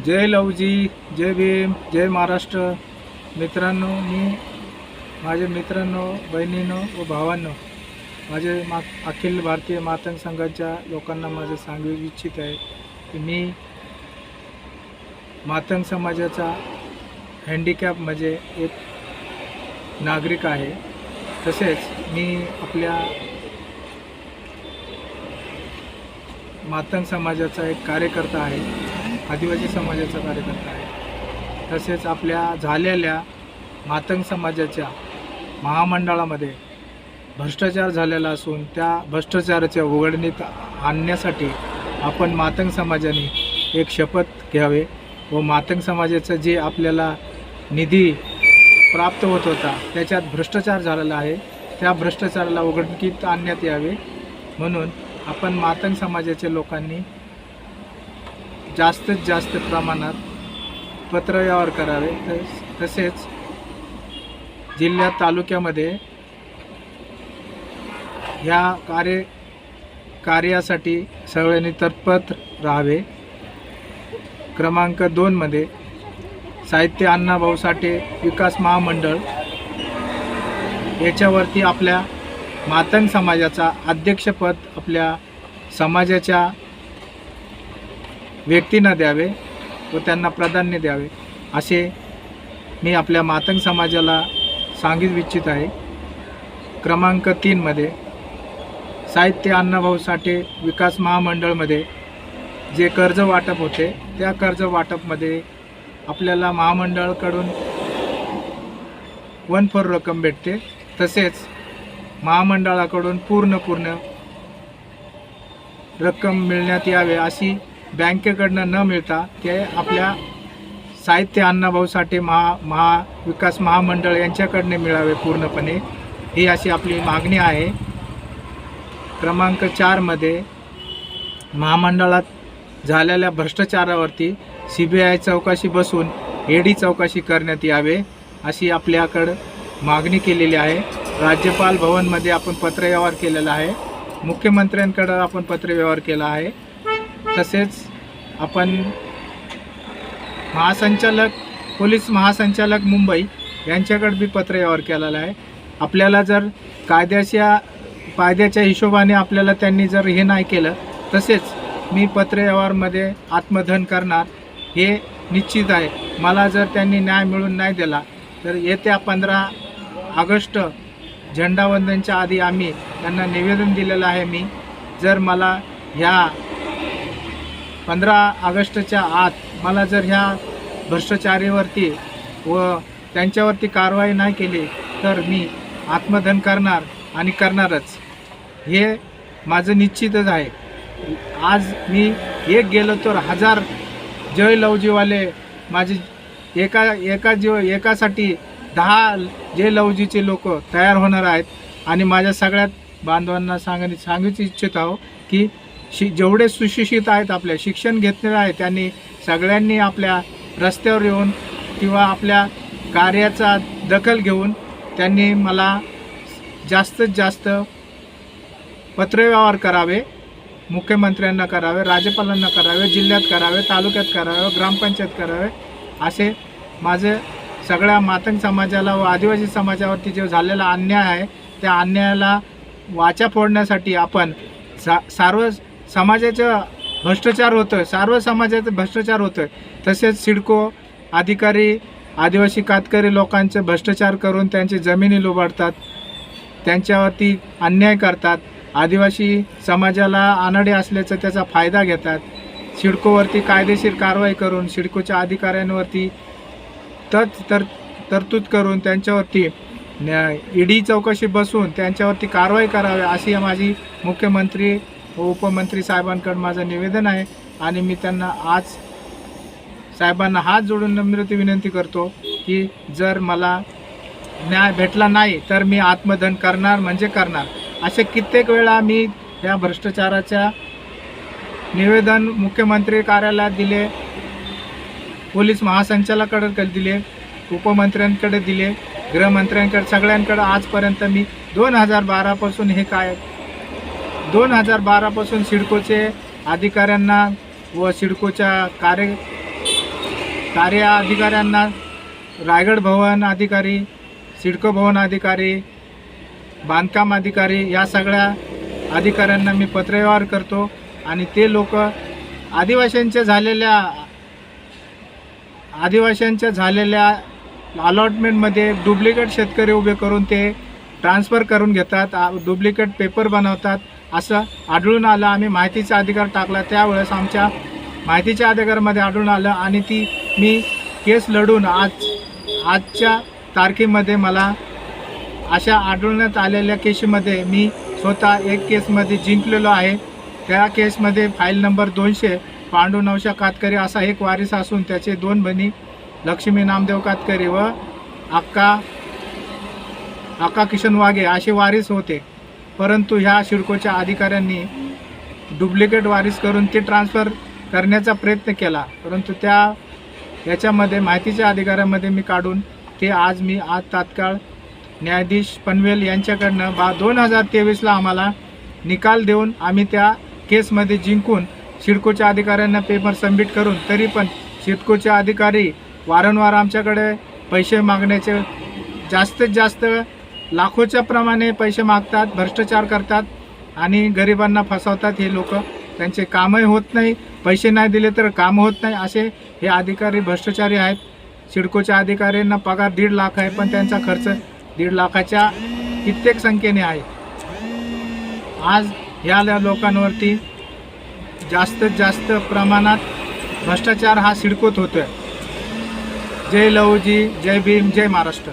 जय लवजी, जय भीम, जय महाराष्ट्र. मित्रांनो, माझे मित्रांनो, बहिणींनो व भावांनो, माझे अखिल भारतीय मातंग संघाच्या लोकांना माझे सांगू इच्छित आहे की मी मातंग समाजाचा हँडिकॅप म्हणजे एक नागरिक आहे. तसेच मी आपल्या मातंग समाजाचा एक कार्यकर्ता आहे, आदिवासी समाजाचा कार्यकर्ता आहे. तसेच आपल्या झालेल्या मातंग समाजाच्या महामंडळामध्ये भ्रष्टाचार झालेला असून त्या भ्रष्टाचाराच्या उघडणीत आणण्यासाठी आपण मातंग समाजाने एक शपथ घ्यावे व मातंग समाजाचं जे आपल्याला निधी प्राप्त होत होता त्याच्यात भ्रष्टाचार झालेला आहे, त्या भ्रष्टाचाराला उघडकीत आणण्यात यावे म्हणून आपण मातंग समाजाच्या लोकांनी जास्तीत जास्त प्रमाणात पत्रव्यवहार करावे. तसेच जिल्ह्यात तालुक्यामध्ये ह्या कार्यासाठी सगळ्यांनी तत्पर राहावे. क्रमांक 2 मध्ये साहित्य अण्णाभाऊ साठे विकास महामंडळ याच्यावरती आपल्या मातंग समाजाचा अध्यक्षपद आपल्या समाजाच्या व्यक्तींना द्यावे व त्यांना प्राधान्य द्यावे असे मी आपल्या मातंग समाजाला सांगितू इच्छित आहे. क्रमांक 3 मध्ये साहित्य अण्णाभाऊ साठे विकास महामंडळमध्ये जे कर्ज वाटप होते त्या कर्ज वाटपमध्ये आपल्याला महामंडळाकडून 1/4 रक्कम भेटते. तसेच महामंडळाकडून पूर्ण रक्कम मिळण्यात यावे अशी बँकेकडनं न मिळता ते आपल्या साहित्य अण्णाभाऊ साठे विकास महामंडळ यांच्याकडनं मिळावे पूर्णपणे, ही अशी आपली मागणी आहे. क्रमांक 4 मध्ये महामंडळात झालेल्या भ्रष्टाचारावरती CBI चौकशी बसून ED चौकशी करण्यात यावे अशी आपल्याकडं मागणी केलेली आहे. राज्यपाल भवनमध्ये आपण पत्रव्यवहार केलेला आहे, मुख्यमंत्र्यांकडं आपण पत्रव्यवहार केला आहे. तसेच आपण पोलीस महासंचालक मुंबई यांच्याकडे बी पत्रव्यवहार केलेला आहे. आपल्याला जर कायद्याच्या हिशोबाने आपल्याला त्यांनी जर हे नाही केलं तसेच मी पत्रव्यवहारमध्ये आत्मदहन करणार हे निश्चित आहे. मला जर त्यांनी न्याय मिळवून नाही दिला तर येत्या 15 ऑगस्ट झेंडावंदनच्या आधी आम्ही त्यांना निवेदन दिलेलं आहे. मी जर मला ह्या 15 ऑगस्टच्या आत मला जर ह्या भ्रष्टाचारीवरती व त्यांच्यावरती कारवाई नाही केली तर मी आत्मदहन करणार आणि करणारच, हे माझं निश्चितच आहे. आज मी एक गेलो तर 1000 जय लवजीवाले माझे एकासाठी 10 जय लवजीचे लोक तयार होणार आहेत. आणि माझ्या सगळ्यात बांधवांना सांगू इच्छित आहो की जेवढे सुशिक्षित आहेत, आपल्या शिक्षण घेतलेलं आहे, त्यांनी सगळ्यांनी आपल्या रस्त्यावर येऊन किंवा आपल्या कार्याचा दखल घेऊन त्यांनी मला जास्तीत जास्त पत्रव्यवहार करावे, मुख्यमंत्र्यांना करावे, राज्यपालांना करावे, जिल्ह्यात करावे, तालुक्यात करावे, ग्रामपंचायत करावे असे माझे सगळ्या मातंग समाजाला व आदिवासी समाजावरती जो झालेला अन्याय आहे त्या अन्यायाला वाचा फोडण्यासाठी आपण सर्व समाजाचं भ्रष्टाचार होतो आहे, सर्व समाजाचं भ्रष्टाचार होतो आहे. तसेच सिडको अधिकारी आदिवासी कातकरी लोकांचे भ्रष्टाचार करून त्यांची जमिनी लुबाडतात, त्यांच्यावरती अन्याय करतात, आदिवासी समाजाला अनाडे असल्याचा त्याचा फायदा घेतात. सिडकोवरती कायदेशीर कारवाई करून सिडकोच्या अधिकाऱ्यांवरती तरतूद करून त्यांच्यावरती ED चौकशी बसून त्यांच्यावरती कारवाई करावी अशी माझी मुख्यमंत्री व उपमंत्री साहेबांकडे माझं निवेदन आहे. आणि मी त्यांना आज साहेबांना हात जोडून नम्र विनंती करतो की जर मला न्याय भेटला नाही तर मी आत्मदहन करणार म्हणजे करणार. असे कित्येक वेळा मी या भ्रष्टाचाराच्या निवेदन मुख्यमंत्री कार्यालयात दिले, पोलीस महासंचालकाकडे दिले, उपमंत्र्यांकडे दिले, गृहमंत्र्यांकडे, सगळ्यांकडे आजपर्यंत मी 2012 पासून 2012 पासून सिडकोचे अधिकाऱ्यांना व सिडकोच्या कार्य अधिकाऱ्यांना, रायगड भवन अधिकारी, सिडको भवन अधिकारी, बांधकाम अधिकारी या सगळ्या अधिकाऱ्यांना मी पत्रव्यवहार करतो आणि ते लोक आदिवासींच्या झालेल्या अलॉटमेंटमध्ये डुप्लिकेट शेतकरी उभे करून ते ट्रान्सफर करून घेतात, डुप्लिकेट पेपर बनवतात असं आढळून आलं. आम्ही माहितीचा अधिकार टाकला त्यावेळेस आमच्या माहितीच्या अधिकारामध्ये आढळून आलं आणि ती मी केस लढून आजच्या तारखेमध्ये मला अशा आढळण्यात आलेल्या केसमध्ये मी स्वतः एक केसमध्ये जिंकलेलो आहे. त्या केसमध्ये file number 200 Pandu nausea Katkari असा एक वारीस असून त्याचे 2 बहिणी लक्ष्मी नामदेव कातकरी व अक्का किशन वाघे असे वारीस होते. परंतु ह्या सिडकोच्या अधिकाऱ्यांनी डुप्लिकेट वारीस करून ते ट्रान्सफर करण्याचा प्रयत्न केला, परंतु याच्यामध्ये माहितीच्या अधिकाऱ्यामध्ये मी काढून ते आज तात्काळ न्यायाधीश पनवेल यांच्याकडनं 2023ला आम्हाला निकाल देऊन आम्ही त्या केसमध्ये जिंकून सिडकोच्या अधिकाऱ्यांना पेपर सबमिट करून, तरी पण सिडकोचे अधिकारी वारंवार आमच्याकडे पैसे मागण्याचे जास्तीत जास्त लाखोच्या प्रमाणे पैसे मागतात, भ्रष्टाचार करतात आणि गरिबांना फसवतात. हे लोक त्यांचे कामही होत नाही, पैसे नाही दिले तर काम होत नाही, असे हे अधिकारी भ्रष्टाचारी आहेत. सिडकोच्या अधिकाऱ्यांना पगार 1.5 लाख आहे, पण त्यांचा खर्च 1.5 लाखाच्या कित्येक संख्येने आहे. आज ह्या लोकांवरती जास्तीत जास्त प्रमाणात भ्रष्टाचार हा सिडकोत होतोय. जय लहुजी, जय भीम, जय महाराष्ट्र.